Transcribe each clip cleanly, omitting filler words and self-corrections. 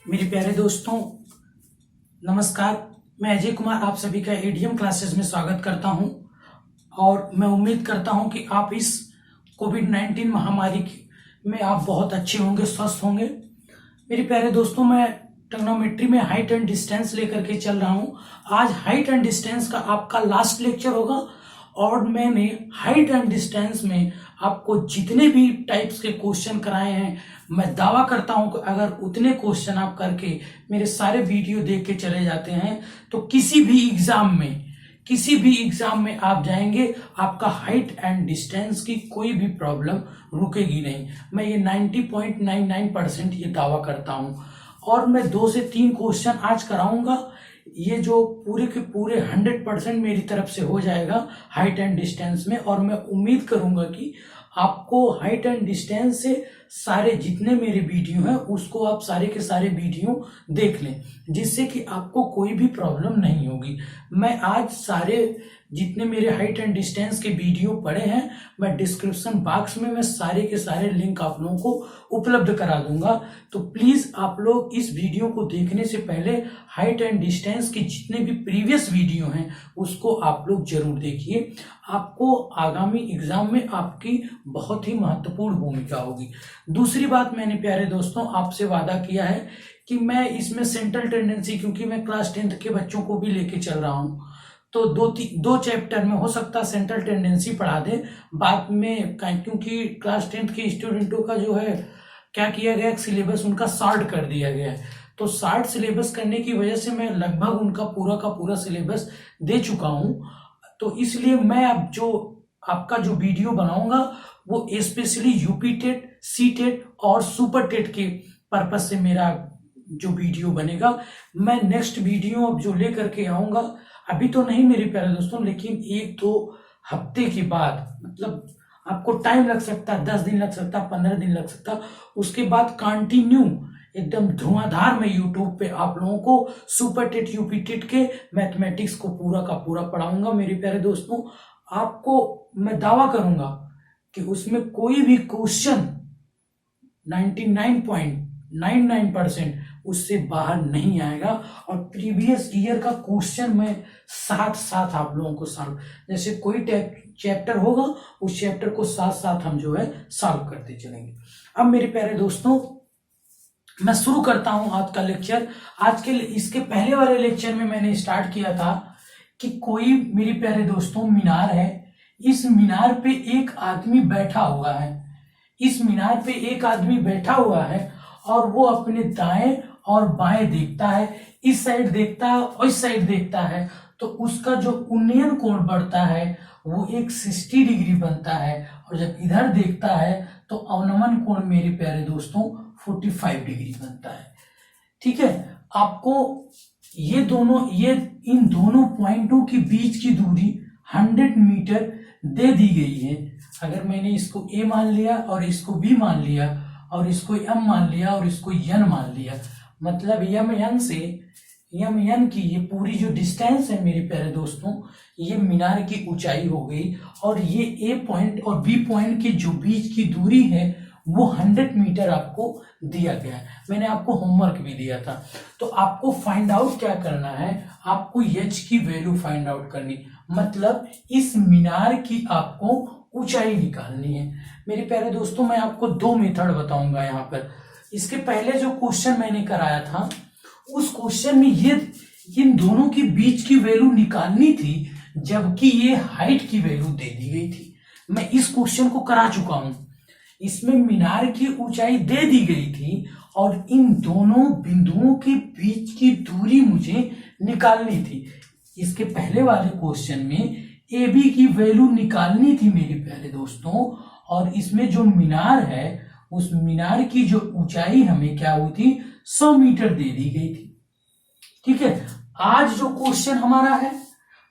मेरे प्यारे दोस्तों, नमस्कार। मैं अजय कुमार आप सभी का एडीएम क्लासेस में स्वागत करता हूं और मैं उम्मीद करता हूं कि आप इस कोविड-19 महामारी में आप बहुत अच्छे होंगे, स्वस्थ होंगे। मेरे प्यारे दोस्तों, मैं ट्रिग्नोमेट्री में हाइट एंड डिस्टेंस लेकर के चल रहा हूं। आज हाइट एंड डिस्टेंस का आपका लास्ट लेक्चर होगा और मैंने हाइट एंड डिस्टेंस में आपको जितने भी टाइप्स के क्वेश्चन कराए हैं, मैं दावा करता हूं कि अगर उतने क्वेश्चन आप करके मेरे सारे वीडियो देख के चले जाते हैं तो किसी भी एग्जाम में आप जाएंगे, आपका हाइट एंड डिस्टेंस की कोई भी प्रॉब्लम रुकेगी नहीं। मैं ये 90.99% ये दावा करता हूं और मैं 2 से 3 क्वेश्चन आज कराऊंगा। ये जो पूरे के पूरे 100% मेरी तरफ से हो जाएगा हाइट एंड डिस्टेंस में, और मैं उम्मीद करूंगा कि आपको हाइट एंड डिस्टेंस से सारे जितने मेरे वीडियो हैं उसको आप सारे के सारे वीडियो देख लें, जिससे कि आपको कोई भी प्रॉब्लम नहीं होगी। मैं आज सारे जितने मेरे हाइट एंड डिस्टेंस के वीडियो पड़े हैं, मैं डिस्क्रिप्शन बॉक्स में मैं सारे के सारे लिंक आप लोगों को उपलब्ध करा दूंगा। तो प्लीज आप लोग इस वीडियो को देखने से पहले हाइट एंड डिस्टेंस के जितने भी प्रीवियस वीडियो हैं उसको आप लोग जरूर देखिए। आपको आगामी एग्जाम में आपकी बहुत ही महत्वपूर्ण भूमिका होगी। दूसरी बात, मैंने प्यारे दोस्तों आपसे वादा किया है कि मैं इसमें सेंट्रल टेंडेंसी, क्योंकि मैं क्लास 10th के बच्चों को भी लेके चल रहा हूं, तो दो चैप्टर में हो सकता है सेंट्रल टेंडेंसी पढ़ा दे बाद में, क्योंकि क्लास 10th के स्टूडेंटों का जो है क्या किया गया, सिलेबस उनका शॉर्ट कर दिया गया है। तो शॉर्ट सिलेबस करने की वजह से मैं लगभग उनका पूरा का पूरा सिलेबस दे चुका हूं। तो इसलिए मैं अब जो आपका जो वीडियो बनाऊंगा वो specially UP TET, C TET और सुपर टेट के पर्पज से मेरा जो वीडियो बनेगा। मैं नेक्स्ट वीडियो अब जो लेकर के आऊंगा, अभी तो नहीं मेरे प्यारे दोस्तों, लेकिन 1-2 हफ्ते के बाद, मतलब आपको टाइम लग सकता है, 10 दिन लग सकता है, 15 दिन लग सकता है, उसके बाद कंटिन्यू एकदम धुआंधार में यूट्यूब पे आप लोगों को सुपर टेट, यूपी टेट के मैथमेटिक्स को पूरा का पूरा पढ़ाऊंगा। मेरे प्यारे दोस्तों, आपको मैं दावा करूंगा कि उसमें कोई भी क्वेश्चन 99.99% उससे बाहर नहीं आएगा, और प्रीवियस ईयर का क्वेश्चन मैं साथ साथ आप लोगों को सॉल्व, जैसे कोई चैप्टर होगा उस चैप्टर को साथ साथ हम जो है सॉल्व करते चलेंगे। अब मेरे प्यारे दोस्तों, मैं शुरू करता हूं आज का लेक्चर। आज के इसके पहले वाले लेक्चर में मैंने स्टार्ट किया था कि कोई, मेरे प्यारे दोस्तों, मीनार है, इस मीनार पे एक आदमी बैठा हुआ है, इस मीनार पे एक आदमी बैठा हुआ है और वो अपने दाएं और बाएं देखता है, इस साइड देखता है और इस साइड देखता है, तो उसका जो उन्नयन कोण बढ़ता है वो एक 60 डिग्री बनता है, और जब इधर देखता है तो अवनमन कोण मेरे प्यारे दोस्तों 45 डिग्री बनता है। ठीक है, आपको ये इन दोनों पॉइंटों के बीच की दूरी 100 मीटर दे दी गई है। अगर मैंने इसको ए मान लिया और इसको बी मान लिया और इसको एम मान लिया और इसको एन मान लिया, मतलब एम एन की ये पूरी जो डिस्टेंस है मेरे प्यारे दोस्तों, ये मीनार की ऊंचाई हो गई, और ये ए पॉइंट और बी पॉइंट के जो बीच की दूरी है वो 100 मीटर आपको दिया गया है। मैंने आपको होमवर्क भी दिया था। तो आपको फाइंड आउट क्या करना है, आपको एच की वैल्यू फाइंड आउट करनी, मतलब इस मीनार की आपको ऊंचाई निकालनी है। मेरे प्यारे दोस्तों, मैं आपको 2 मेथड बताऊंगा यहाँ पर। इसके पहले जो क्वेश्चन मैंने कराया था उस क्वेश्चन में ये इन दोनों के बीच की वैल्यू निकालनी थी, जबकि ये हाइट की वैल्यू दे दी गई थी। मैं इस क्वेश्चन को करा चुका हूं, इसमें मीनार की ऊंचाई दे दी गई थी और इन दोनों बिंदुओं के बीच की दूरी मुझे निकालनी थी। इसके पहले वाले क्वेश्चन में ए बी की वैल्यू निकालनी थी मेरे प्यारे दोस्तों, और इसमें जो मीनार है उस मीनार की जो ऊंचाई हमें क्या हुई थी, 100 मीटर दे दी गई थी। ठीक है, आज जो क्वेश्चन हमारा है,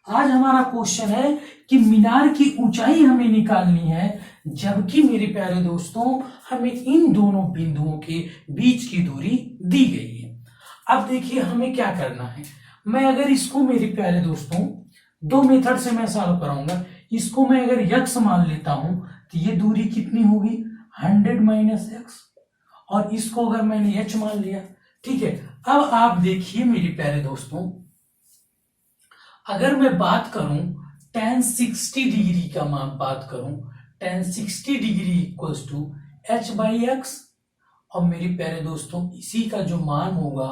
आज हमारा क्वेश्चन है कि मीनार की ऊंचाई हमें निकालनी है, जबकि मेरे प्यारे दोस्तों हमें इन दोनों बिंदुओं के बीच की दूरी दी गई है। अब देखिए हमें क्या करना है। मैं अगर इसको मेरे प्यारे दोस्तों 2 मेथड से मैं सॉल्व कराऊंगा। इसको मैं अगर यक्स मान लेता हूं तो ये दूरी कितनी होगी, 100 - x, और इसको अगर मैंने h मान लिया ठीक है, अब आप देखिए मेरे प्यारे दोस्तों, अगर मैं बात करूं tan 60 डिग्री का मैं बात करूं, tan 60 degree equals to h/x, और मेरे प्यारे दोस्तों इसी का जो मान होगा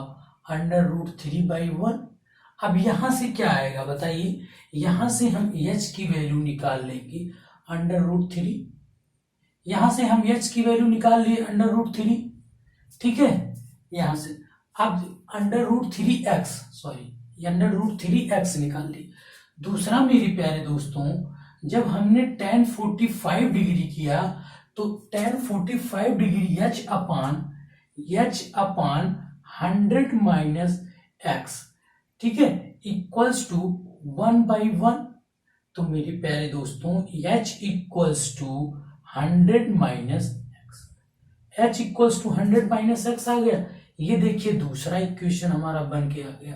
√3/1। अब यहां से क्या आएगा बताइए, यहां से हम h की वैल्यू निकाल लेंगे √3, यहां से हम h की वैल्यू निकाल लिए √3, ठीक है, यहां से अब √3x, सॉरी √3x निकाल ली। दूसरा मेरे प्यारे दोस्तों, जब हमने tan 45 डिग्री किया तो tan 45 डिग्री h अपान 100 माइनस x, ठीक है, इक्वल्स टू 1/1। तो मेरे प्यारे दोस्तों h equals to 100 minus x, h equals to 100 minus x आ गया। ये देखिए दूसरा इक्वेशन हमारा बन के आ गया,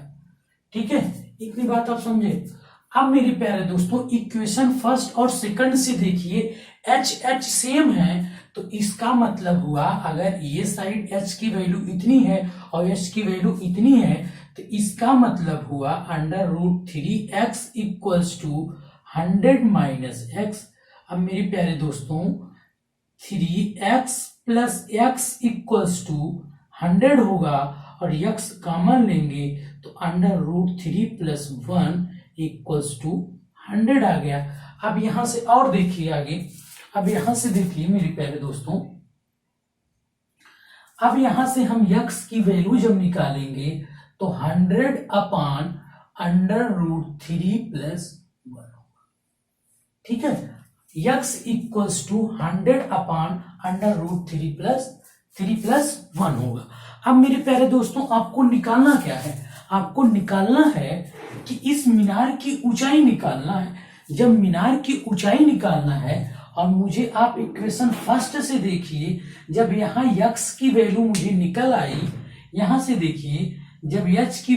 ठीक है, इतनी बात आप समझे। अब मेरे प्यारे दोस्तों इक्वेशन फर्स्ट और सेकंड से देखिए h सेम है, तो इसका मतलब हुआ अगर ये साइड h की वैल्यू इतनी है और h की वैल्यू इतनी है, तो इसका मतलब हुआ √3x equals to 100 minus x। अब मेरे प्यारे दोस्तों 3x plus x equals to 100 होगा, और x कॉमन लेंगे तो √3 प्लस 1 इक्वल्स टू 100 आ गया। अब यहां से और देखिए आगे, अब यहां से देखिए मेरे प्यारे दोस्तों, अब यहां से हम x की वैल्यू जब निकालेंगे तो 100 अपान √3 प्लस 1 होगा, ठीक है, x equals to 100 upon √3 plus 1 होगा। अब मेरे प्यारे दोस्तों आपको निकालना क्या है, आपको निकालना है कि इस मीनार की ऊंचाई निकालना है। जब मीनार की ऊंचाई निकालना है, और मुझे आप इक्वेशन फर्स्ट से देखिए, जब यहाँ x की वैल्यू मुझे निकल आई, यहां से देखिए जब x की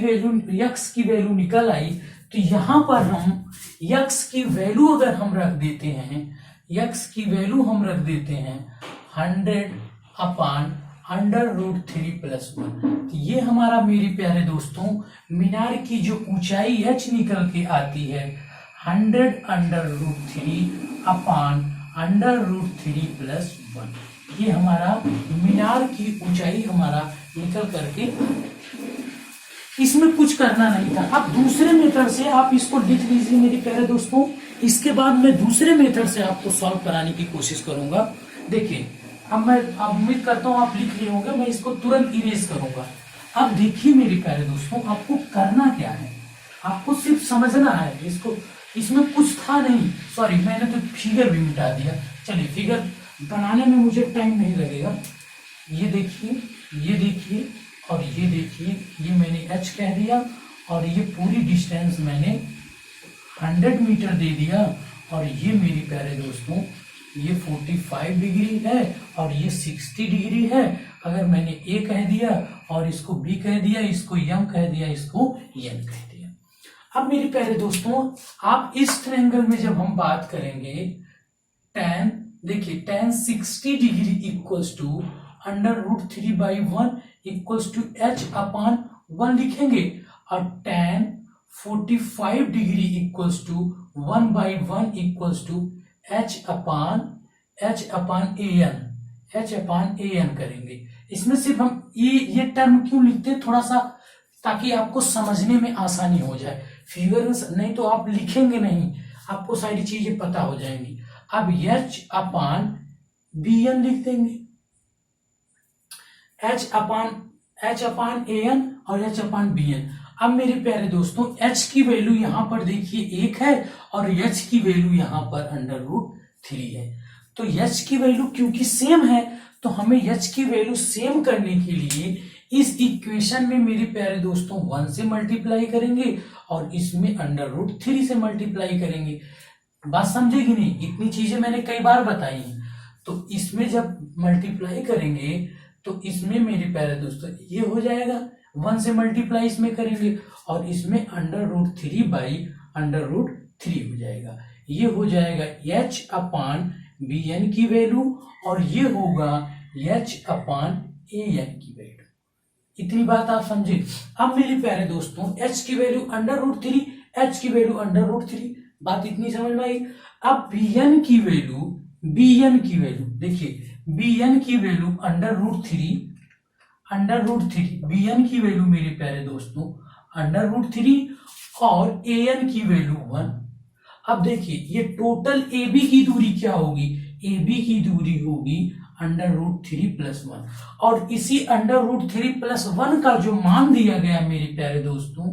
वैल्यू निकल आई, तो यहां पर हम x की वैल्यू अगर हम रख देते हैं, x की वैल्यू हम रख देते हैं 100 अपान √3 प्लस 1, तो ये हमारा मेरे प्यारे दोस्तों मीनार की जो ऊंचाई h निकल के आती है 100 √3 अपान √3 प्लस 1। ये हमारा मीनार की ऊंचाई हमारा निकल करके, इसमें कुछ करना नहीं था। अब दूसरे मेथड से आप इसको लिख लीजिए मेरे प्यारे दोस्तों, इसके बाद मैं दूसरे मेथड से आपको सॉल्व कराने की कोशिश करूंगा। देखिए अब मैं उम्मीद करता हूं आप लिख लिए होंगे, मैं इसको तुरंत इरेज करूंगा। अब देखिए मेरे प्यारे दोस्तों, आपको करना क्या है, आपको सिर्फ समझना है इसको, इसमें कुछ था नहीं, सॉरी मैंने तो फिगर भी मिटा दिया। चलिए फिगर बनाने में मुझे टाइम नहीं लगेगा। ये देखिए, ये देखिए और ये देखिए, ये मैंने h कह दिया और ये पूरी डिस्टेंस मैंने 100 मीटर दे दिया, और ये मेरे प्यारे दोस्तों ये 45 डिग्री है और ये 60 डिग्री है। अगर मैंने a कह दिया और इसको b कह दिया, इसको m कह दिया, इसको n कह दिया। अब मेरे प्यारे दोस्तों आप इस ट्रायंगल में जब हम बात करेंगे tan, देखिए tan 60 degree equals to √3/1 equals to h upon 1 लिखेंगे, और tan 45 degree equals to 1/1 equals to h upon an करेंगे। इसमें सिर्फ हम ये टर्म क्यों लिखते हैं, थोड़ा सा ताकि आपको समझने में आसानी हो जाए। फिगर में नहीं तो आप लिखेंगे नहीं, आपको सारी चीजें पता हो जाएंगी। अब h अपान bn लिख देंगे, h अपान an और h अपान bn। अब मेरे प्यारे दोस्तों h की वैल्यू यहां पर देखिए 1 है और h की वैल्यू यहां पर √3 है। तो h की वैल्यू क्योंकि सेम है, तो हमें h की वैल्यू सेम करने के लिए इस इक्वेशन में मेरे प्यारे दोस्तों 1 से मल्टीप्लाई करेंगे और इसमें √3 से मल्टीप्लाई करेंगे। बात समझे कि नहीं, इतनी चीजें मैंने कई बार बताई हैं। तो इसमें जब मल्टीप्लाई करेंगे तो इसमें मेरे प्यारे दोस्तों ये हो जाएगा, 1 से मल्टीप्लाई इसमें करेंगे और इसमें √3/√3 हो जाएगा। ये हो जाएगा h अपान bn की वैल्यू और ये होगा h अपान an की वैल्यू। इतनी बात आप समझे। अब मेरे प्यारे दोस्तों h की वैल्यू √3, h की वैल्यू √3, बात इतनी समझ में आई। अब bn की वैल्यू देखिए bn की वैल्यू √3 bn की वैल्यू मेरे प्यारे दोस्तों √3 और an की वैल्यू 1। अब देखिए ये टोटल AB की दूरी क्या होगी, AB की दूरी होगी √3 + 1, और इसी √3 + 1 का जो मान दिया गया मेरे प्यारे दोस्तों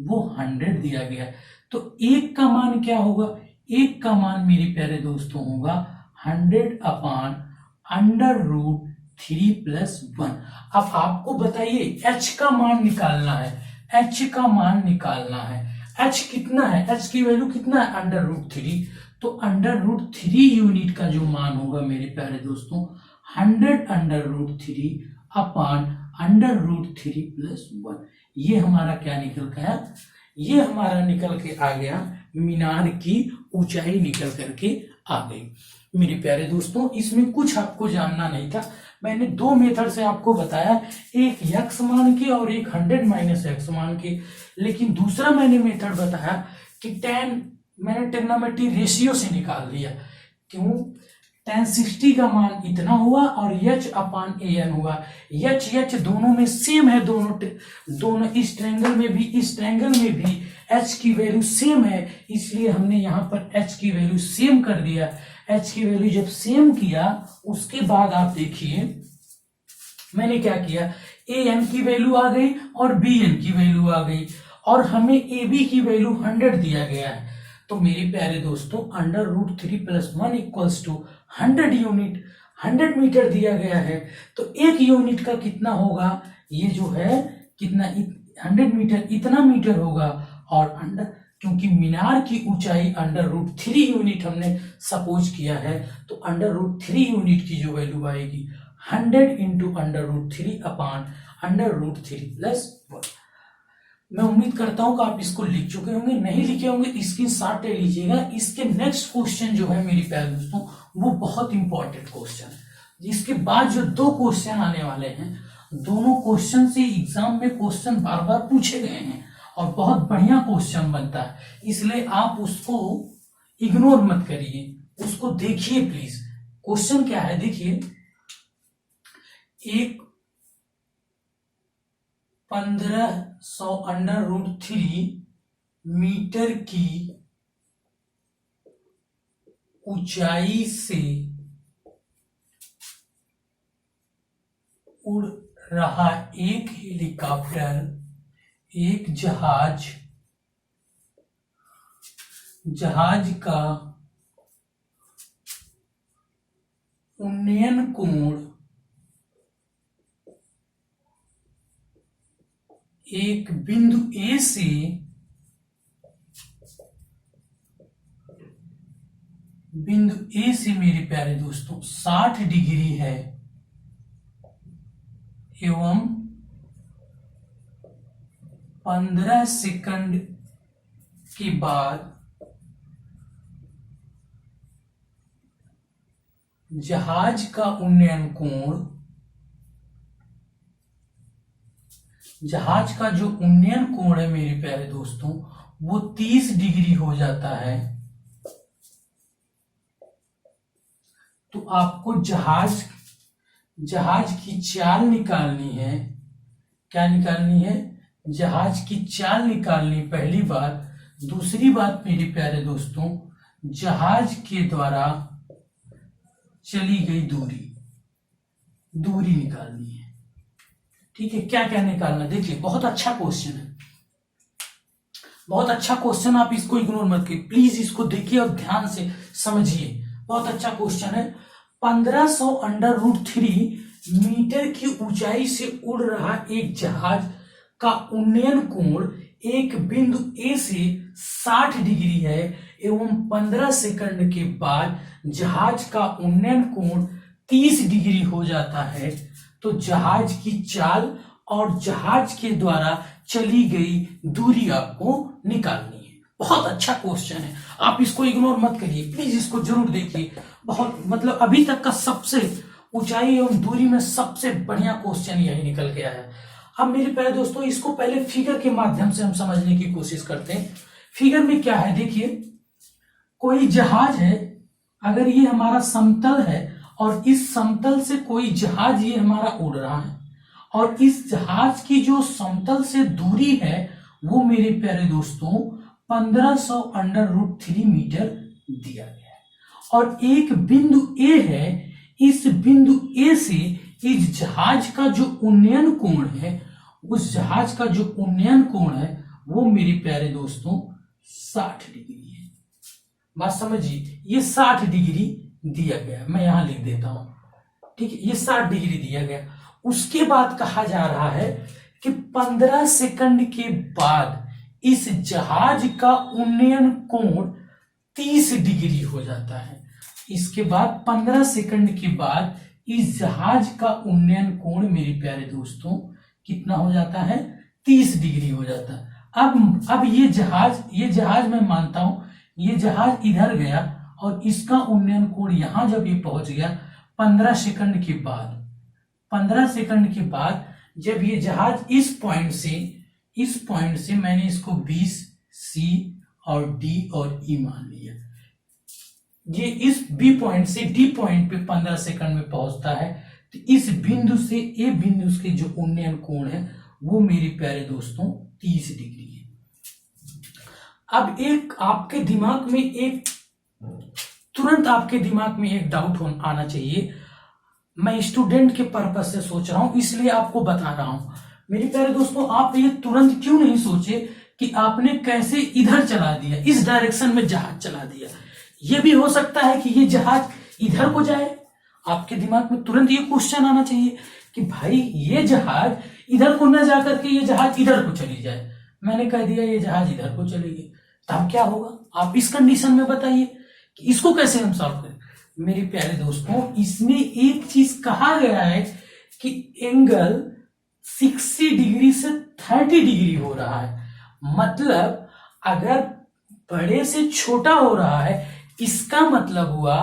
वो 100 दिया गया। तो एक का मान क्या होगा, एक का मान मेरे प्यारे दोस्तों होगा 100/√3 + 1। अब आपको बताइए h का मान निकालना है, h का मान निकालना है। h कितना है, h की वैल्यू कितना है √3, तो √3 यूनिट का जो मान होगा मेरे प्यारे दोस्तों 100√3/√3 + 1। ये हमारा क्या निकल गया, ये हमारा निकल के आ गया, मीनार की ऊंचाई निकल करके आ गई। मेरे प्यारे दोस्तों इसमें कुछ आपको जानना नहीं था, मैंने दो मेथड से आपको बताया, एक x मान के और एक 100 - x मान के। लेकिन दूसरा मैंने मेथड बताया कि मैंने ट्रिग्नोमेट्री रेशियो से निकाल दिया। क्यों, tan 60 का मान इतना हुआ और h/an हुआ, h दोनों में सेम है, दोनों इस ट्रायंगल में भी इस ट्रायंगल में भी h की वैल्यू सेम है, इसलिए हमने यहाँ पर h की वैल्यू सेम कर दिया। h की वैल्यू जब सेम किया उसके बाद आप देखिए मैंने क्या किया, an की वैल्यू आ गई और bn की वैल्यू आ गई, और हमें ab की वैल्यू 100 दिया गया है। तो मेरे प्यारे दोस्तों √3 + 1 = 100 यूनिट, 100 मीटर दिया गया है। तो एक यूनिट का कितना होगा, ये जो है कितना 100 मीटर, इतना मीटर होगा। और क्योंकि मीनार की ऊंचाई √3 यूनिट हमने सपोज किया है, तो √3 यूनिट की जो वैल्यू आएगी 100 × √3/√3 + 1। मैं उम्मीद करता हूं कि आप इसको लिख चुके होंगे, नहीं लिखे होंगे स्क्रीनशॉट ले लीजिएगा। इसके नेक्स्ट क्वेश्चन जो है मेरे प्यारे दोस्तों वो बहुत इंपॉर्टेंट क्वेश्चन है। इसके बाद जो दो क्वेश्चन आने वाले हैं, दोनों क्वेश्चन से एग्जाम में क्वेश्चन बार बार पूछे गए हैं और बहुत बढ़िया क्वेश्चन बनता है, इसलिए आप उसको इग्नोर मत करिए, उसको देखिए प्लीज। क्वेश्चन क्या है देखिए, एक 1500 √3 मीटर की ऊंचाई से उड़ रहा एक हेलीकॉप्टर, एक जहाज का उन्नयन कोण एक बिंदु A से मेरे प्यारे दोस्तों 60 डिग्री है, एवं 15 सेकंड के बाद जहाज का उन्नयन कोण, जहाज का जो उन्नयन कोण है मेरे प्यारे दोस्तों वो 30 डिग्री हो जाता है। तो आपको जहाज की चाल निकालनी है। क्या निकालनी है, जहाज की चाल निकालनी पहली बात। दूसरी बात मेरे प्यारे दोस्तों, जहाज के द्वारा चली गई दूरी निकालनी है। ठीक है, क्या क्या निकालना, देखिए बहुत अच्छा क्वेश्चन है, बहुत अच्छा क्वेश्चन। आप इसको इग्नोर मत कीजिए, प्लीज इसको देखिए और ध्यान से समझिए, बहुत अच्छा क्वेश्चन है। 1500 √3 मीटर की ऊंचाई से उड़ रहा एक जहाज का उन्नयन कोण एक बिंदु A से 60 डिग्री है, एवं 15 सेकंड के बाद जहाज का उन्नयन कोण 30 डिग्री हो जाता है। तो जहाज की चाल और जहाज के द्वारा चली गई दूरी आपको निकालनी है। बहुत अच्छा क्वेश्चन है, आप इसको इग्नोर मत करिए, प्लीज इसको जरूर देखिए। बहुत मतलब अभी तक का सबसे ऊंचाई एवं दूरी में सबसे बढ़िया क्वेश्चन यही निकल के आया है। अब मेरे प्यारे दोस्तों इसको पहले फिगर के माध्यम से हम समझने की कोशिश करते हैं। फिगर में क्या है, देखिए कोई जहाज है, अगर ये हमारा समतल है और इस समतल से कोई जहाज ये हमारा उड़ रहा है और इस जहाज की जो समतल से दूरी है वो मेरे प्यारे दोस्तों 1500√3 मीटर दिया गया है। और एक बिंदु ए है, इस बिंदु ए से इस जहाज का जो उन्नयन कोण है, उस जहाज का जो उन्नयन कोण है वो मेरे प्यारे दोस्तों 60 डिग्री है। बात समझिए, ये 60 डिग्री दिया गया है, मैं यहां लिख देता हूं, ठीक है, ये 60 डिग्री दिया गया। उसके बाद कहा जा रहा है कि 15 सेकंड के बाद इस जहाज का उन्नयन कोण 30 डिग्री हो जाता है। इसके बाद 15 सेकंड के बाद इस जहाज का उन्नयन कोण मेरे प्यारे दोस्तों कितना हो जाता है, 30 डिग्री हो जाता है। अब ये जहाज मैं मानता हूं ये जहाज इधर गया और इसका उन्नयन कोण यहां जब ये पहुंच गया 15 सेकंड के बाद जब ये जहाज इस पॉइंट से मैंने इसको 20 सी और डी और ई मान लिया, ये इस बी पॉइंट से डी पॉइंट पे 15 सेकंड में पहुंचता है, तो इस बिंदु से ए बिंदु के जो उन्नयन कोण है वो मेरे प्यारे दोस्तों 30 डिग्री है। अब तुरंत आपके दिमाग में एक डाउट आना चाहिए, मैं स्टूडेंट के पर्पस से सोच रहा हूं इसलिए आपको बता रहा हूं। मेरे प्यारे दोस्तों आप ये तुरंत क्यों नहीं सोचे कि आपने कैसे इधर चला दिया, इस डायरेक्शन में जहाज चला दिया। ये भी हो सकता है कि ये जहाज इधर को जाए, आपके दिमाग में तुरंत ये क्वेश्चन आना चाहिए कि भाई ये जहाज इधर को न जाकर के ये जहाज इधर को चली जाए। मैंने कह दिया ये जहाज इधर को चलेगी, तब क्या होगा आप इस कंडीशन में बताइए कि इसको कैसे हम सॉल्व करें। मेरे प्यारे दोस्तों इसमें एक चीज कहा गया है कि एंगल 60 डिग्री से 30 डिग्री हो रहा है, मतलब अगर बड़े से छोटा हो रहा है इसका मतलब हुआ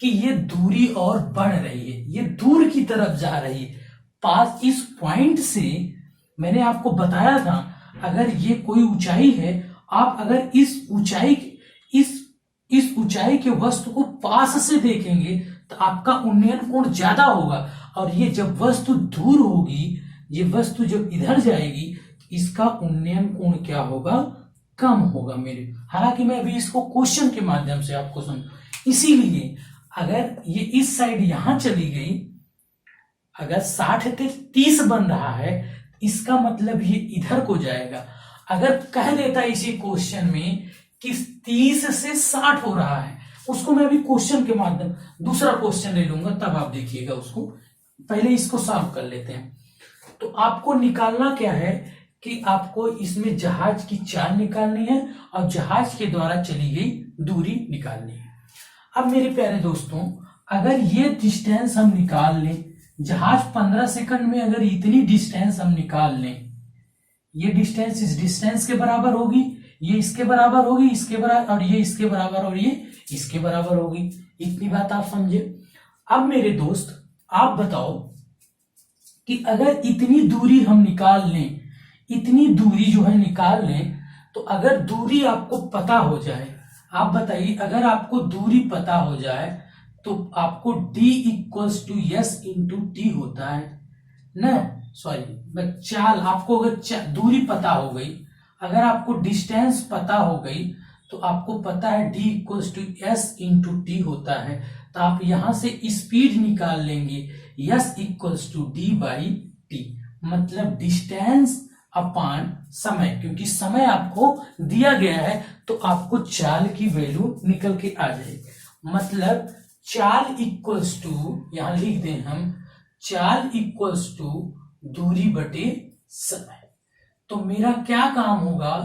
कि ये दूरी और बढ़ रही है, ये दूर की तरफ जा रही है। पास इस पॉइंट से मैंने आपको बताया था अगर ये कोई ऊंचाई है, आप अगर इस ऊंचाई के वस्तु को पास से देखेंगे तो आपका उन्नयन कोण ज्यादा होगा, और ये जब वस्तु दूर होगी, ये वस्तु जब इधर जाएगी इसका उन्नयन कोण क्या होगा, कम होगा मेरे। हालांकि मैं अभी इसको क्वेश्चन के माध्यम से आपको इसीलिए अगर ये इस साइड यहां चली गई, अगर 60 से 30 बन रहा है इसका मतलब ये इधर को जाएगा। अगर कह देता इसी क्वेश्चन में कि 30 से 60 हो रहा है, उसको मैं अभी क्वेश्चन के माध्यम दूसरा क्वेश्चन ले लूंगा तब आप देखिएगा उसको, पहले इसको सॉल्व कर लेते हैं। तो आपको निकालना क्या है कि आपको इसमें जहाज की चाल निकालनी है और जहाज के द्वारा चली गई दूरी निकालनी है। अब मेरे प्यारे दोस्तों अगर ये डिस्टेंस हम निकाल लें, जहाज 15 सेकंड में अगर इतनी डिस्टेंस हम निकाल लें, ये डिस्टेंस इस डिस्टेंस के बराबर होगी, ये इसके बराबर होगी, इसके बराबर, और ये इसके बराबर और ये इसके बराबर होगी। इतनी बात आप समझे। अब मेरे दोस्त आप बताओ कि अगर इतनी दूरी हम निकाल लें, इतनी दूरी जो है निकाल लें, तो अगर दूरी आपको पता हो जाए, आप बताइए अगर आपको दूरी पता हो जाए तो आपको D = S × T होता है ना, सॉरी चाल, आपको अगर दूरी पता हो गई, अगर आपको डिस्टेंस पता हो गई तो आपको पता है D = S × T होता है, तो आप यहां से स्पीड निकाल लेंगे S = D/T, मतलब डिस्टेंस अपान समय, क्योंकि समय आपको दिया गया है तो आपको चाल की वैल्यू निकल के आ जाएगी। मतलब चाल इक्वल्स टू, यहां लिख दें हम, चाल इक्वल्स टू दूरी बटे समय। तो मेरा क्या काम होगा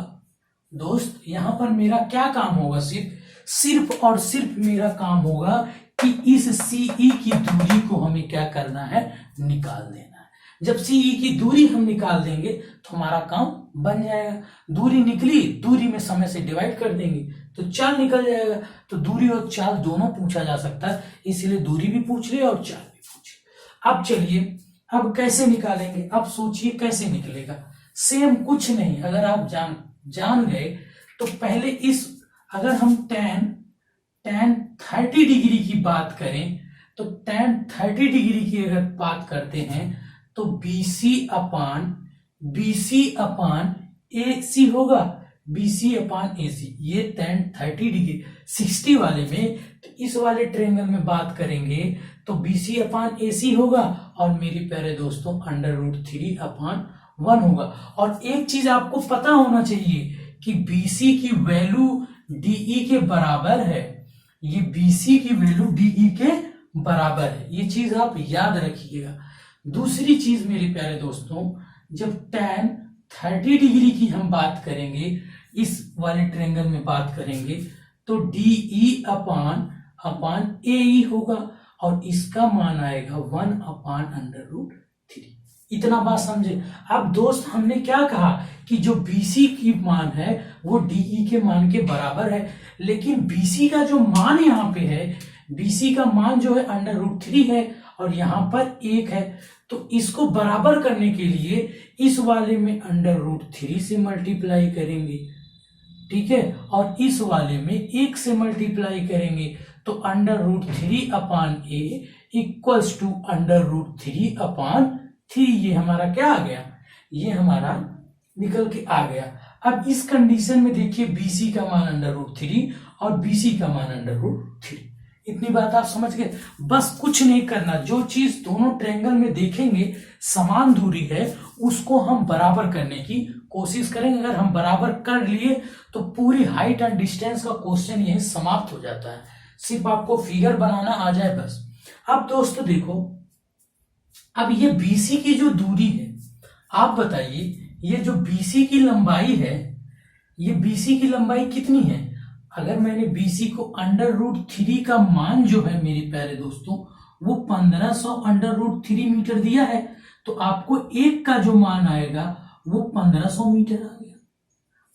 दोस्त, यहां पर मेरा क्या काम होगा, सिर्फ और सिर्फ मेरा काम होगा कि इस CE की दूरी को हमें क्या करना है, निकाल देना है। जब CE की दूरी हम निकाल देंगे तो हमारा काम बन जाएगा। दूरी निकली, दूरी में समय से डिवाइड कर देंगे तो चाल निकल जाएगा। तो दूरी और चाल दोनों पूछा जा सकता है, इसलिए दूरी भी पूछ ले और चाल भी पूछ ले। अब चलिए अब कैसे निकालेंगे, अब सोचिए कैसे निकलेगा। सेम कुछ नहीं, अगर आप जान गए तो पहले इस, अगर हम tan 30 डिग्री की बात करें तो tan 30 डिग्री की अगर बात करते हैं तो BC अपान AC होगा, BC अपान AC, ये tan 30 डिग्री 60 वाले में। तो इस वाले ट्रायंगल में बात करेंगे तो BC अपान AC होगा और मेरे प्यारे दोस्तों √3 अपान 1 होगा। और एक चीज आपको पता होना चाहिए कि BC की वैल्यू DE के बराबर है, ये BC की वैल्यू DE के बराबर है, ये चीज आप याद रखिएगा। दूसरी चीज मेरे प्यारे दोस्तों, जब tan 30 डिग्री की हम बात करेंगे, इस वाले ट्रायंगल में बात करेंगे तो DE अपान AE होगा और इसका मान आएगा 1 अपान √3। इतना बात समझे। अब दोस्त हमने क्या कहा कि जो BC की मान है वो DE के मान के बराबर है, लेकिन BC का जो मान यहाँ पे है, BC का मान जो है √3 है और यहाँ पर 1 है। तो इसको बराबर करने के लिए इस वाले में √3 से मल्टीप्लाई करेंगे, ठीक है, और इस वाले में 1 से मल्टीप्लाई करेंगे तो √3 अपान A इक्वल्स टू √3 अपान 3। ये हमारा क्या आ गया, ये हमारा निकल के आ गया। अब इस कंडीशन में देखिए BC का मान √3 और BC का मान √3। इतनी बात आप समझ गए। बस कुछ नहीं करना, जो चीज दोनों ट्रायंगल में देखेंगे समान दूरी है उसको हम बराबर करने की कोशिश करेंगे। अगर हम बराबर कर लिए तो पूरी हाइट एंड डिस्टेंस का क्वेश्चन यही समाप्त हो जाता है, सिर्फ आपको फिगर बनाना आ जाए बस। अब दोस्तों देखो, अब ये BC की जो दूरी है, आप बताइए ये जो BC की लंबाई है, ये BC की लंबाई कितनी है। अगर मैंने BC को √3 का मान जो है मेरे प्यारे दोस्तों वो 1500 √3 मीटर दिया है, तो आपको एक का जो मान आएगा वो 1500 मीटर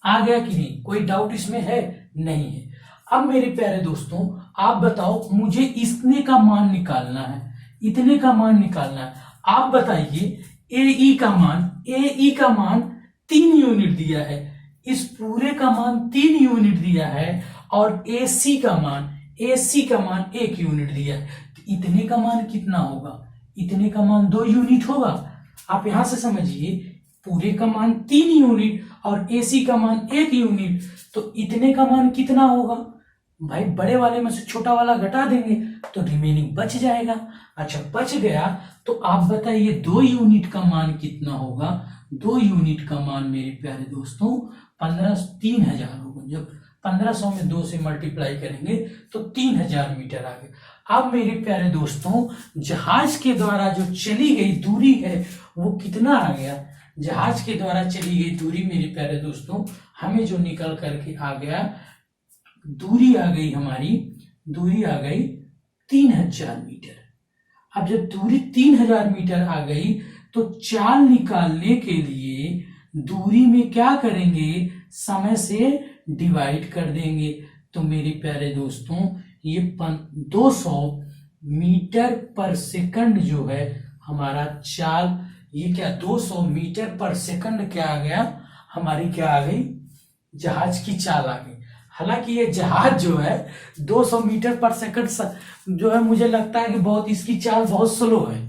आ गया कि नहीं, कोई डाउट इसमें है, नहीं है। अब मेरे प्यारे दोस्तों आप बताओ, मुझे इतने का मान निकालना है, इतने का मान निकालना है। आप बताइए AE का मान 3 यूनिट दिया है, इस पूरे का मान 3 यूनिट दिया है और AC का मान 1 यूनिट दिया है। तो इतने का मान कितना होगा, इतने का मान 2 यूनिट होगा। आप यहां से समझिए, पूरे का मान 3 यूनिट और AC का मान 1 यूनिट, तो इतने का मान कितना होगा भाई, बड़े वाले में से छोटा वाला घटा देंगे तो रिमेनिंग बच जाएगा। अच्छा बच गया तो आप बताइए 2 यूनिट का मान कितना होगा। 2 यूनिट का मान मेरे प्यारे दोस्तों 3000 होगा। जब 1500 में 2 से मल्टीप्लाई करेंगे तो 3000 मीटर आ गया। अब मेरे प्यारे दोस्तों जहाज के द्वारा जो चली गई दूरी है वो कितना आ गया। जहाज के द्वारा चली गई दूरी मेरे प्यारे दोस्तों हमें जो निकल करके आ गया, दूरी आ गई हमारी, दूरी आ गई 3000 मीटर। अब जब दूरी 3000 मीटर आ गई तो चाल निकालने के लिए दूरी में क्या करेंगे, समय से डिवाइड कर देंगे। तो मेरे प्यारे दोस्तों ये 200 मीटर पर सेकंड जो है हमारा चाल, ये क्या 200 मीटर पर सेकंड क्या आ गया, हमारी क्या आ गई, जहाज की चाल आ गई। हालांकि ये जहाज जो है 200 मीटर पर सेकंड जो है, मुझे लगता है कि बहुत इसकी चाल बहुत स्लो है,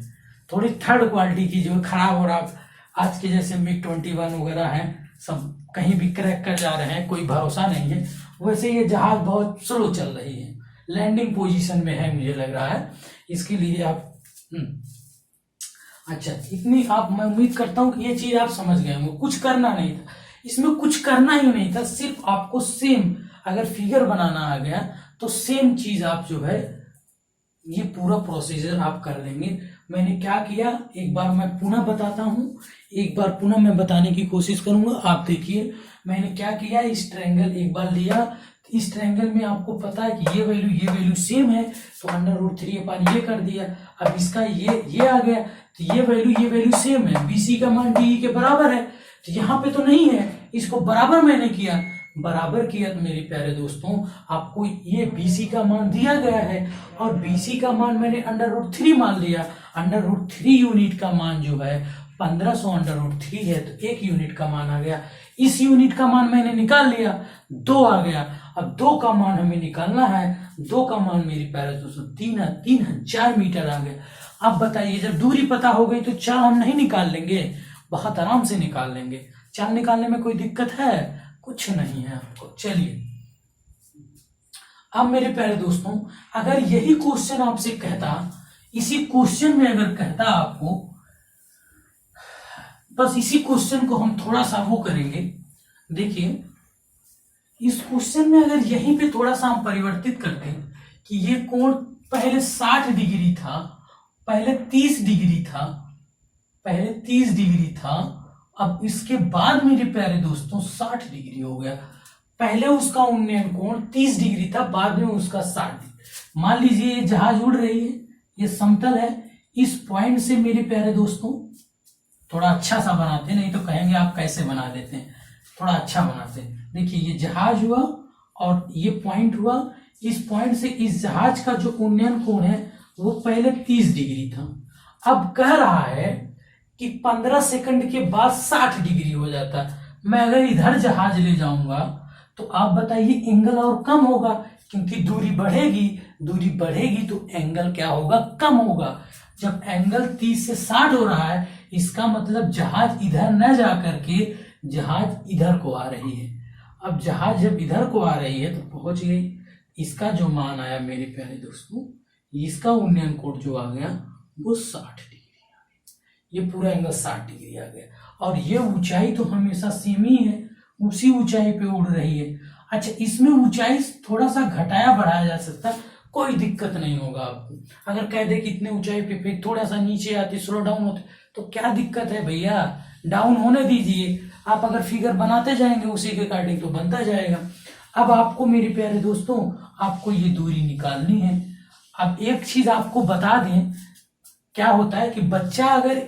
थोड़ी थर्ड क्वालिटी की, जो खराब हो रहा। आज के जैसे MiG-21 वगैरह हैं, सब कहीं भी क्रैक कर जा रहे हैं, कोई भरोसा नहीं है। वैसे ये जहाज बहुत स्लो चल रही है, लैंडिंग पोजीशन में है मुझे लग रहा है, इसके लिए आप अच्छा इतनी आप, मैं उम्मीद करता हूं कि ये चीज आप समझ गए होंगे। कुछ करना नहीं था इसमें, कुछ करना ही नहीं था, सिर्फ आपको सेम अगर फिगर बनाना आ गया तो सेम चीज आप जो है ये पूरा प्रोसीजर आप कर लेंगे। मैंने क्या किया एक बार मैं पुनः बताता हूं, एक बार पुनः मैं बताने की कोशिश करूंगा। आप देखिए मैंने क्या किया, इस ट्रायंगल एक बार लिया, इस ट्रायंगल में आपको पता है कि ये वैल्यू सेम है तो √3 अपान ये कर दिया। अब इसका ये आ गया तो ये वैल्यू सेम है, BC का मान DE के बराबर है, तो यहाँ पे तो नहीं है, इसको बराबर मैंने किया, बराबर किया तो मेरे प्यारे दोस्तों आपको ये BC का मान दिया गया है और BC का मान मैंने √3 मान लिया। √3 यूनिट का मान जो है 1500 √3 है, तो 1 यूनिट का मान आ गया। इस यूनिट का मान मैंने निकाल लिया, 2 आ गया। अब 2 का मान हमें निकालना है, 2 का मान मेरे प्यारे दोस्तों 3000 मीटर आ गया। अब बताइए, जब दूरी पता हो गई तो चाल हम नहीं निकाल लेंगे, बहुत आराम से निकाल लेंगे। चाल निकालने में कोई दिक्कत है? कुछ नहीं है आपको। चलिए, अब मेरे प्यारे दोस्तों, अगर यही क्वेश्चन आपसे कहता, इसी क्वेश्चन में अगर कहता आपको, बस इसी क्वेश्चन को हम थोड़ा सा वो करेंगे। देखिए, इस क्वेश्चन में अगर यहीं पे थोड़ा सा हम परिवर्तित करते कि ये कोण पहले 60 डिग्री था, पहले 30 डिग्री था, पहले 30 डिग्री था, अब इसके बाद मेरे प्यारे दोस्तों 60 डिग्री हो गया। पहले उसका उन्नयन कोण 30 डिग्री था, बाद में उसका 60 डिग्री। मान लीजिए ये जहाज उड़ रही है, ये समतल है, इस पॉइंट से मेरे प्यारे दोस्तों थोड़ा अच्छा सा बनाते, नहीं तो कहेंगे आप कैसे बना देते हैं, थोड़ा अच्छा बनाते हैं। देखिए, ये जहाज हुआ और ये पॉइंट हुआ, इस पॉइंट से इस जहाज का जो उन्नयन कोण है वो पहले 30 डिग्री था। अब कह रहा है कि 15 सेकंड के बाद 60 डिग्री हो जाता। मैं अगर इधर जहाज ले जाऊंगा तो आप बताइए एंगल और कम होगा, क्योंकि दूरी बढ़ेगी तो एंगल क्या होगा? कम होगा। जब एंगल 30 से 60 हो रहा है, इसका मतलब जहाज इधर न जा करके जहाज इधर को आ रही है। अब जहाज जब इधर को आ रही है तो पहुंच गई। इसका जो मान आया मेरे प्यारे दोस्तों, इसका उन्नयन कोण जो आ गया वो 60 डिग्री आ गया। ये पूरा एंगल 60 डिग्री आ गया। और ये ऊंचाई तो हमेशा सेम ही है, उसी ऊंचाई पे उड़ रही है। अच्छा, इसमें ऊंचाई थोड़ा सा घटाया बढ़ाया जा सकता है, कोई दिक्कत नहीं होगा आपको। अगर कह दे कि इतने ऊंचाई पे फिर थोड़ा सा नीचे आती, स्लो डाउन होती, तो क्या दिक्कत है भैया, डाउन होने दीजिए। आप अगर फिगर बनाते जाएंगे उसी के अकॉर्डिंग तो बनता जाएगा। अब आपको मेरे प्यारे दोस्तों, आपको ये दूरी निकालनी है। अब एक चीज आपको बता दें, क्या होता है कि बच्चा अगर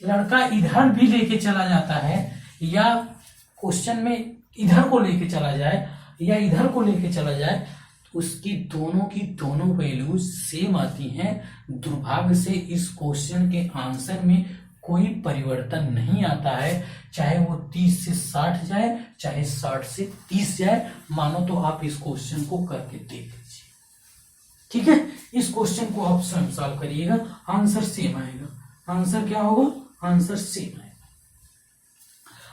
लड़का इधर भी लेके चला जाता है, या क्वेश्चन में इधर को लेके चला जाए या इधर को लेके चला जाए, तो उसकी दोनों की दोनों वैल्यूज सेम आती हैं। दुर्भाग्य से इस क्वेश्चन के आंसर में कोई परिवर्तन नहीं आता है, चाहे वो 30 से 60 जाए, चाहे 60 से 30 जाए। मानो तो आप इस क्वेश्चन को करके देख लीजिए, ठीक है। इस क्वेश्चन को आप स्वयं सॉल्व करिएगा, आंसर सेम आएगा। आंसर क्या होगा? आंसर सेम आएगा।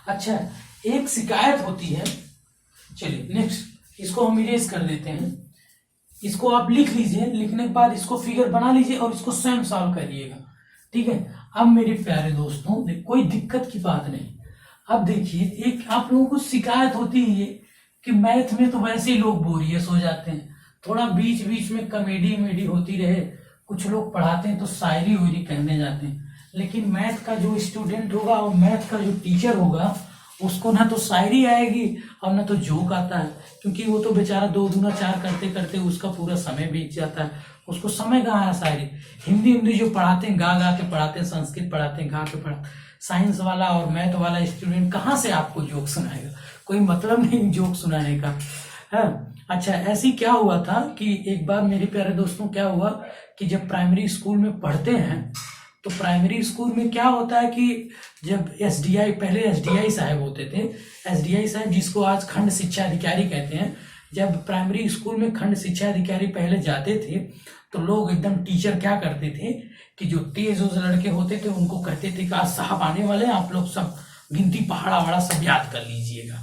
अच्छा, एक शिकायत होती है, चलिए नेक्स्ट इसको हम इरेज कर देते हैं। इसको आप लिख लीजिए, लिखने के बाद इसको फिगर बना लीजिए और इसको स्वयं सॉल्व करिएगा, ठीक है। अब मेरे प्यारे दोस्तों, कोई दिक्कत की बात नहीं। अब देखिए, एक आप लोगों को शिकायत होती है कि मैथ में तो वैसे ही लोग बोरियस हो जाते हैं, थोड़ा बीच बीच में कॉमेडी होती रहे। कुछ लोग पढ़ाते हैं तो शायरी वायरी कहने जाते हैं, लेकिन मैथ का जो स्टूडेंट होगा और मैथ का जो टीचर होगा, उसको ना तो शायरी आएगी और ना तो जोक आता है, क्योंकि वो तो बेचारा 2 दूना 4 करते करते उसका पूरा समय बीत जाता है। उसको समय कहाँ है शायरी? हिंदी जो पढ़ाते हैं गा गा के पढ़ाते हैं, संस्कृत पढ़ाते हैं गा के पढ़ाते हैं। साइंस वाला और मैथ वाला स्टूडेंट कहाँ से आपको जोक सुनाएगा? कोई मतलब नहीं जोक सुनाने का है। अच्छा, ऐसी क्या हुआ था कि एक बार मेरे प्यारे दोस्तों, क्या हुआ कि जब प्राइमरी स्कूल में पढ़ते हैं तो प्राइमरी स्कूल में क्या होता है कि जब एसडीआई, पहले एसडीआई साहब होते थे, एसडीआई साहब जिसको आज खंड शिक्षा अधिकारी कहते हैं, जब प्राइमरी स्कूल में खंड शिक्षा अधिकारी पहले जाते थे तो लोग एकदम, टीचर क्या करते थे कि जो तेज लड़के होते थे उनको कहते थे कि आज साहब आने वाले हैं, आप लोग सब गिनती पहाड़ा वहाड़ा सब याद कर लीजिएगा।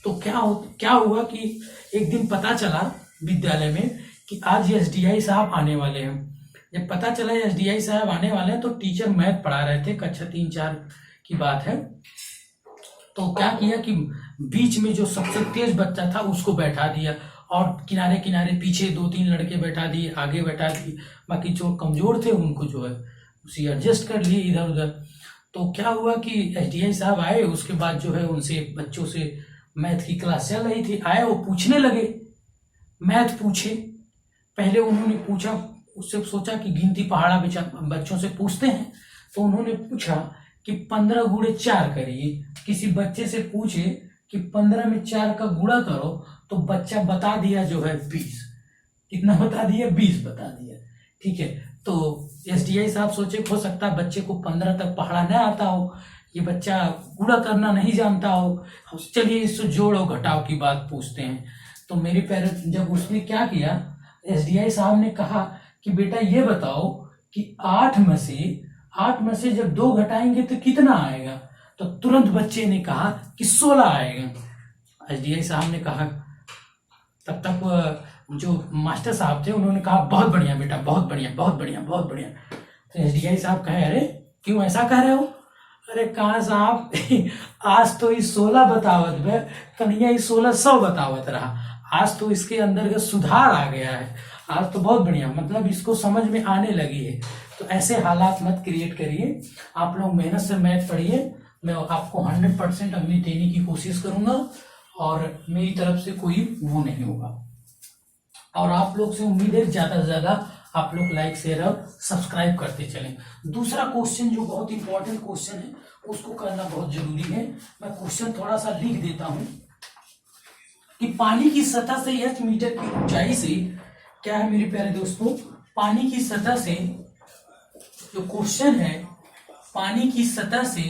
तो क्या हुआ कि एक दिन पता चला विद्यालय में कि आज एसडीआई साहब आने वाले हैं। जब पता चला एसडीआई साहब आने वाले हैं तो टीचर मैथ पढ़ा रहे थे, कक्षा 3-4 की बात है। तो क्या किया कि बीच में जो सबसे तेज बच्चा था उसको बैठा दिया और किनारे किनारे पीछे 2-3 लड़के बैठा दिए, आगे बैठा दिए, बाकी जो कमजोर थे उनको जो है उसे एडजस्ट कर लिए इधर उधर। तो क्या हुआ कि एसडीआई साहब आए, उसके बाद जो है उनसे बच्चों से मैथ की क्लास चल रही थी, आए वो पूछने लगे, मैथ पूछे। पहले उन्होंने पूछा, उससे सोचा कि गिनती पहाड़ा बच्चों से पूछते हैं, तो उन्होंने पूछा कि 15 गुणे 4 करिए। किसी बच्चे से पूछे कि 15 में 4 का गुणा करो, तो बच्चा बता दिया जो है 20। कितना बता दिया? 20 बता दिया, ठीक है। तो एसडीआई साहब सोचे हो सकता है बच्चे को 15 तक पढ़ा न आता हो, ये बच्चा गुणा करना नहीं जानता हो, चलिए इससे जोड़ो घटाओ की बात पूछते हैं। तो मेरे पेरेंट्स जब उसने क्या किया, एसडीआई साहब ने कहा कि बेटा ये बताओ कि 8 में से जब 2 घटाएंगे तो कितना आएगा, तो तुरंत बच्चे ने कहा कि 16 आएगा। एसडीआई साहब ने कहा, तब तक जो मास्टर साहब थे उन्होंने कहा बहुत बढ़िया बेटा, बहुत बढ़िया बहुत बढ़िया बहुत बढ़िया। तो एसडीआई साहब कहे अरे क्यों ऐसा कह रहे हो, अरे कहा साहब आज तो इस 16 बतावत में कन्हैया इस 1600 बतावत रहा, आज तो इसके अंदर का सुधार आ गया है, आज तो बहुत बढ़िया, मतलब इसको समझ में आने लगी है। तो ऐसे हालात मत क्रिएट करिए, आप लोग मेहनत से मैथ पढ़िए, मैं आपको 100% अगली देने की कोशिश करूंगा और मेरी तरफ से कोई वो नहीं होगा। और आप लोग से उम्मीद है ज्यादा से ज्यादा आप लोग लाइक शेयर और सब्सक्राइब करते चलें। दूसरा क्वेश्चन जो बहुत इंपॉर्टेंट क्वेश्चन है उसको करना बहुत जरूरी है। मैं क्वेश्चन थोड़ा सा लिख देता हूं कि पानी की सतह से h मीटर की ऊंचाई से, क्या है मेरे प्यारे दोस्तों, पानी की सतह से, जो क्वेश्चन है पानी की सतह से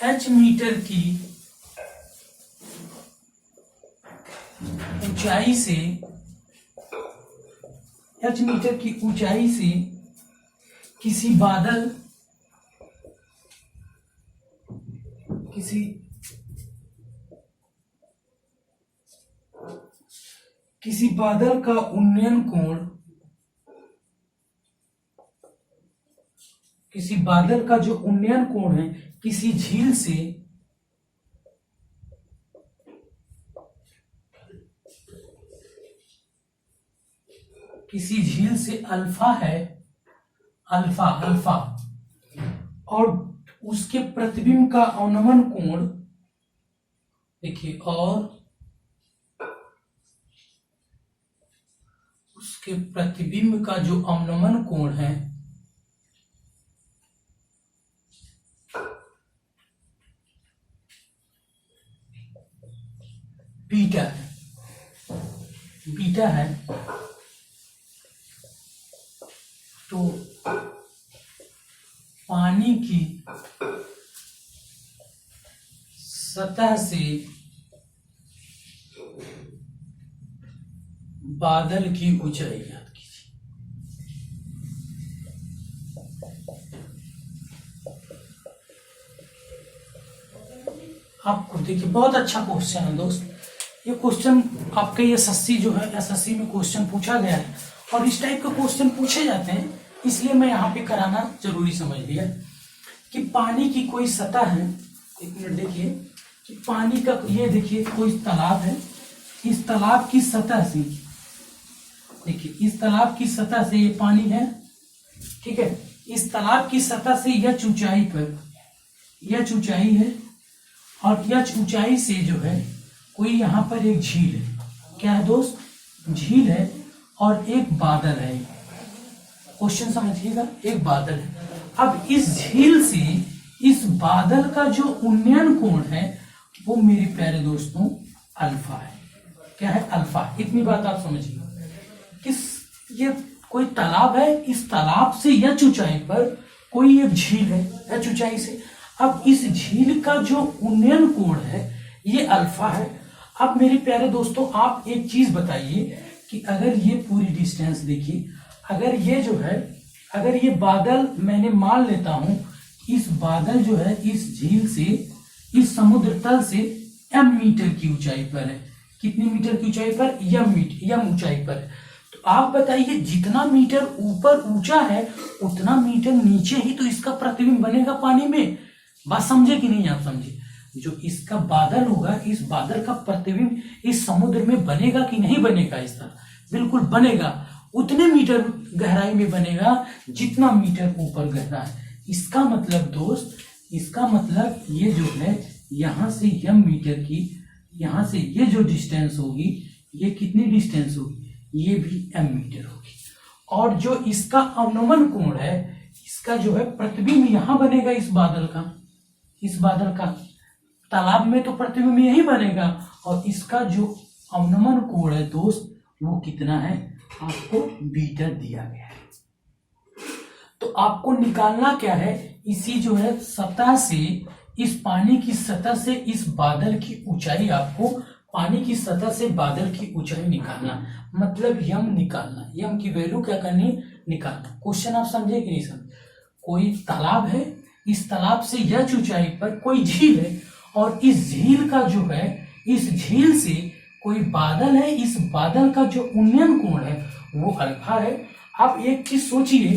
h मीटर की ऊंचाई से, h मीटर की ऊंचाई से किसी बादल का उन्नयन कोण, किसी बादल का जो उन्नयन कोण है किसी झील से अल्फा है, अल्फा और उसके प्रतिबिंब का अवनमन कोण, देखिए, और उसके प्रतिबिंब का जो अवनमन कोण है बीटा है, तो पानी की सतह से बादल की ऊंचाई याद कीजिए। आपको देखिए बहुत अच्छा क्वेश्चन है दोस्त, ये क्वेश्चन आपके ये एसएससी जो है, एसएससी में क्वेश्चन पूछा गया है और इस टाइप के क्वेश्चन पूछे जाते हैं, इसलिए मैं यहाँ पे कराना जरूरी समझ लिया कि पानी की कोई सतह है, एक मिनट देखिए, कि पानी का ये देखिए कोई तालाब है, इस तालाब की सतह से, देखिए इस तालाब की सतह से ये पानी है, ठीक है, इस तालाब की सतह से यह ऊंचाई पर, यह ऊंचाई है और यह ऊंचाई से जो है कोई यहाँ पर एक झील है, क्या है दोस्त, झील है और एक बादल है, क्वेश्चन समझिएगा, एक बादल है। अब इस झील से इस बादल का जो उन्नयन कोण है वो मेरे प्यारे दोस्तों अल्फा है, क्या है, अल्फा। इतनी बात आप समझिए कि ये कोई तालाब है, इस तालाब से यह ऊंचाई पर कोई एक झील है, यह ऊंचाई से, अब इस झील का जो उन्नयन कोण है ये अल्फा है। अब मेरे प्यारे दोस्तों आप एक चीज बताइए कि अगर ये पूरी डिस्टेंस देखिए, अगर ये जो है, अगर ये बादल मैंने मान लेता हूं, इस बादल जो है इस झील से, इस समुद्र तल से m मीटर की ऊंचाई पर है, कितनी मीटर की ऊंचाई पर, m ऊंचाई पर है। तो आप बताइए जितना मीटर ऊपर ऊंचा है उतना मीटर नीचे ही तो इसका प्रतिबिंब बनेगा पानी में, बात समझे कि नहीं आप समझे, जो इसका बादल होगा इस बादल का प्रतिबिंब इस समुद्र में बनेगा कि नहीं बनेगा, इस तरह बिल्कुल बनेगा, उतने मीटर गहराई में बनेगा जितना मीटर ऊपर गहरा है। इसका मतलब दोस्त, इसका मतलब ये जो है यहां से m मीटर की, यहां से ये जो डिस्टेंस होगी ये कितनी डिस्टेंस होगी, ये भी m मीटर होगी, और जो इसका अवनमन कोण है, इसका जो है प्रतिबिंब यहां बनेगा इस बादल का, इस बादल का, तालाब में तो प्रतिबिंब यही बनेगा, और इसका जो अवनमन कोण है दोस्त वो कितना है, आपको बीटा दिया गया है। तो आपको निकालना क्या है, इसी जो है सतह से, इस पानी की सतह से इस बादल की ऊंचाई, आपको पानी की सतह से बादल की ऊंचाई निकालना, मतलब यम निकालना, यम की वैल्यू क्या करनी, निकालना। क्वेश्चन आप समझे कि नहीं समझे? कोई तालाब है, इस तालाब से यह ऊंचाई पर कोई झील है, और इस झील का जो है, इस झील से कोई बादल है, इस बादल का जो उन्नयन कोण है वो अल्फा है। आप एक चीज सोचिए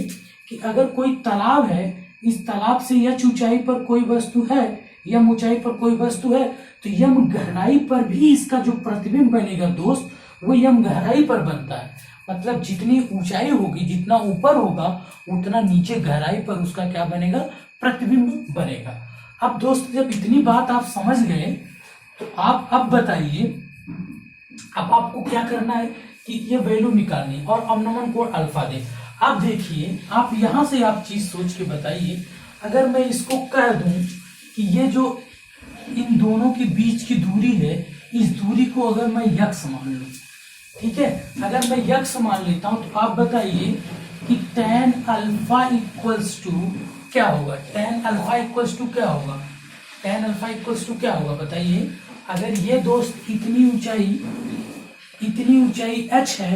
कि अगर कोई तालाब है, इस तालाब से यह ऊंचाई पर कोई वस्तु है, यम ऊंचाई पर कोई वस्तु है, तो यम गहराई पर भी इसका जो प्रतिबिंब बनेगा दोस्त, वो यम गहराई पर बनता है। मतलब जितनी ऊंचाई होगी, जितना ऊपर होगा, उतना नीचे गहराई पर उसका क्या बनेगा, प्रतिबिंब बनेगा। अब दोस्त जब इतनी बात आप समझ गए, तो आप अब बताइए, अब आपको क्या करना है कि ये वैल्यू निकालनी और अवनमन कोण अल्फा दे। अब देखिए, आप यहां से आप चीज सोच के बताइए, अगर मैं इसको कह दूं कि ये जो इन दोनों के बीच की दूरी है, इस दूरी को अगर मैं यक्स मान लूं, ठीक है, अगर मैं यक्स मान लेता हूं, तो आप बताइए कि tan अल्फा इक्वल्स टू क्या होगा, tan अल्फा इक्वल्स टू क्या होगा, tan अल्फा इक्वल्स टू क्या होगा बताइए। अगर ये दोस्त इतनी ऊंचाई h है,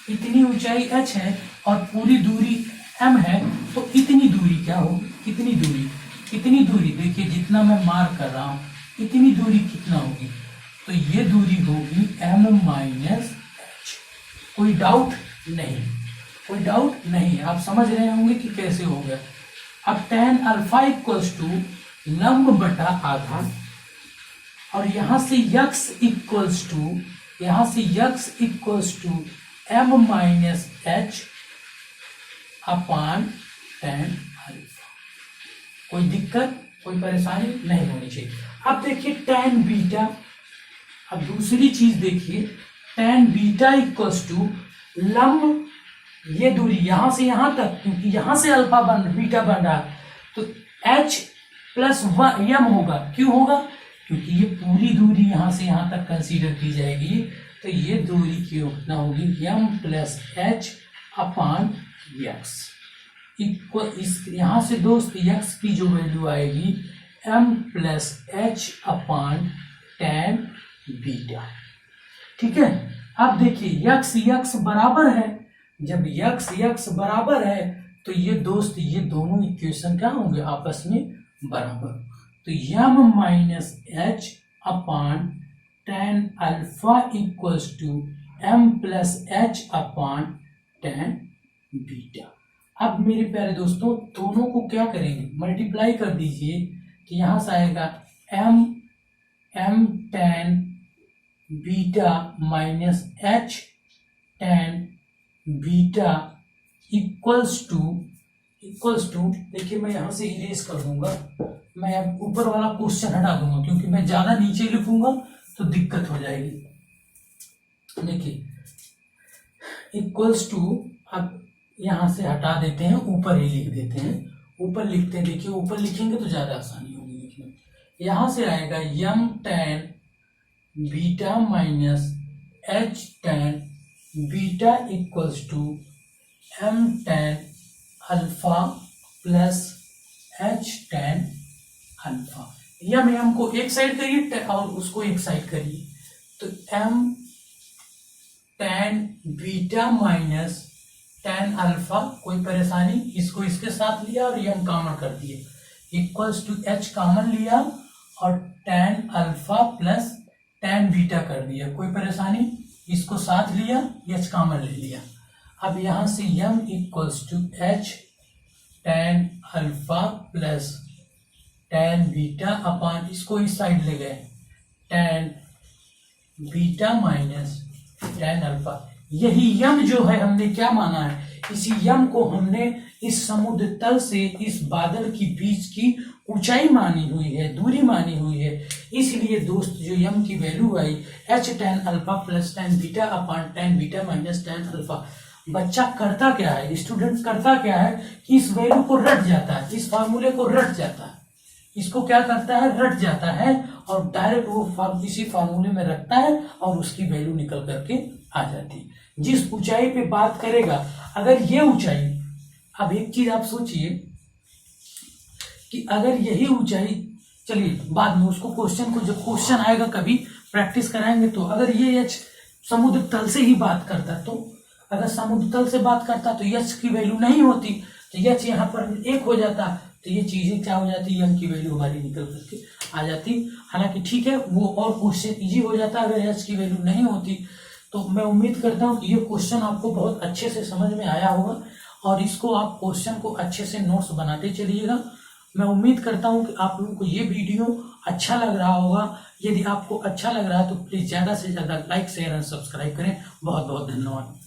इतनी ऊंचाई h है और पूरी दूरी m है, तो इतनी दूरी क्या होगी, कितनी दूरी देखिए, जितना मैं मार्क कर रहा हूं, इतनी दूरी कितना होगी, तो ये दूरी होगी m माइनस h। कोई डाउट नहीं, आप समझ रहे होंगे कि कैसे हो गया। अब tan अल्फा इक्वल्स टू लंब बटा आधा, और यहां से X equals to m minus h upon tan alpha. कोई दिक्कत, कोई परेशानी नहीं होनी चाहिए। अब देखिए tan बीटा, अब दूसरी चीज देखिए, tan बीटा इक्वल्स टू लंब, ये दूरी यहां से यहां तक, क्योंकि यहां से अल्फा बीटा बन रहा है, तो h प्लस यम होगा। क्यों होगा, क्योंकि ये पूरी दूरी यहां से यहां तक कंसीडर की जाएगी, तो ये दूरी कितना होगी, यम प्लस h अपान यक्स इक्वल, इस यहां से दोस्त यक्स की जो वैल्यू आएगी m plus h upon tan beta. ठीक है, अब देखिए यक्स बराबर है, जब यक्स बराबर है, तो ये दोस्त, ये दोनों इक्वेशन क्या होंगे, आपस में बराबर। तो M minus H upon tan alpha equals to m plus h upon tan beta. अब मेरे प्यारे दोस्तों, दोनों को क्या करेंगे, मल्टीप्लाई कर दीजिए, तो यहां से आएगा m tan beta minus h tan beta equals to देखिए, मैं यहां से इरेज कर दूंगा, मैं अब ऊपर वाला क्वेश्चन हटा दूंगा, क्योंकि मैं ज्यादा नीचे लिखूंगा तो दिक्कत हो जाएगी। देखिए इक्वल्स टू, अब यहां से हटा देते हैं, ऊपर ही लिख देते हैं, ऊपर लिखते हैं। देखिए ऊपर लिखेंगे तो ज्यादा आसानी होगी लिखने। यहां से आएगा M tan beta minus h tan beta equals to m tan alpha plus h tan alpha. M को एक साइड करिए और उसको एक साइड करिए, तो m tan beta minus tan alpha, कोई परेशानी, इसको इसके साथ लिया और यम कॉमन कर दिए, इक्वल्स टू h कॉमन लिया और tan alpha plus tan beta कर दिया, कोई परेशानी, इसको साथ लिया, h कॉमन ले लिया। अब यहां से m equals to h tan alpha plus tan beta upon, इसको इस साइड ले गए, tan beta minus tan alpha. यही यम जो है हमने क्या माना है, इसी यम को हमने इस समुद्र तल से इस बादल की बीच की ऊंचाई मानी हुई है, दूरी मानी हुई है। इसलिए दोस्त जो यम की वैल्यू आई h tan alpha plus tan beta अपान tan beta minus tan alpha. बच्चा करता क्या है, स्टूडेंट करता क्या है कि इस वैल्यू को रट जाता है, इस फार्मूले को रट जाता है। इसको क्या करता है, रट जाता है और डायरेक्ट वो इसी फार्मूले में रखता है और उसकी वैल्यू निकल करके आ जाती है। जिस ऊंचाई पे बात करेगा, अगर ये ऊंचाई, अब एक चीज आप सोचिए कि अगर यही ऊंचाई, चलिए बाद में उसको क्वेश्चन को, जब क्वेश्चन आएगा कभी प्रैक्टिस कराएंगे, तो अगर ये एच समुद्र तल से ही बात करता, तो अगर समुद्र तल से बात करता तो एच की वैल्यू नहीं होती, तो एच यहाँ पर 1 हो जाता, तो ये चीजें क्या हो जाती, एम की वैल्यू हमारी निकल करके आ जाती। हालांकि ठीक है, वो और क्वेश्चन इजी हो जाता अगर एच की वैल्यू नहीं होती। तो मैं उम्मीद करता हूँ कि ये क्वेश्चन आपको बहुत अच्छे से समझ में आया होगा और इसको आप क्वेश्चन को अच्छे से नोट्स बनाते चलिएगा। मैं उम्मीद करता हूँ कि आप लोगों को ये वीडियो अच्छा लग रहा होगा। यदि आपको अच्छा लग रहा है तो प्लीज़ ज़्यादा से ज़्यादा लाइक, शेयर एंड सब्सक्राइब करें। बहुत बहुत धन्यवाद।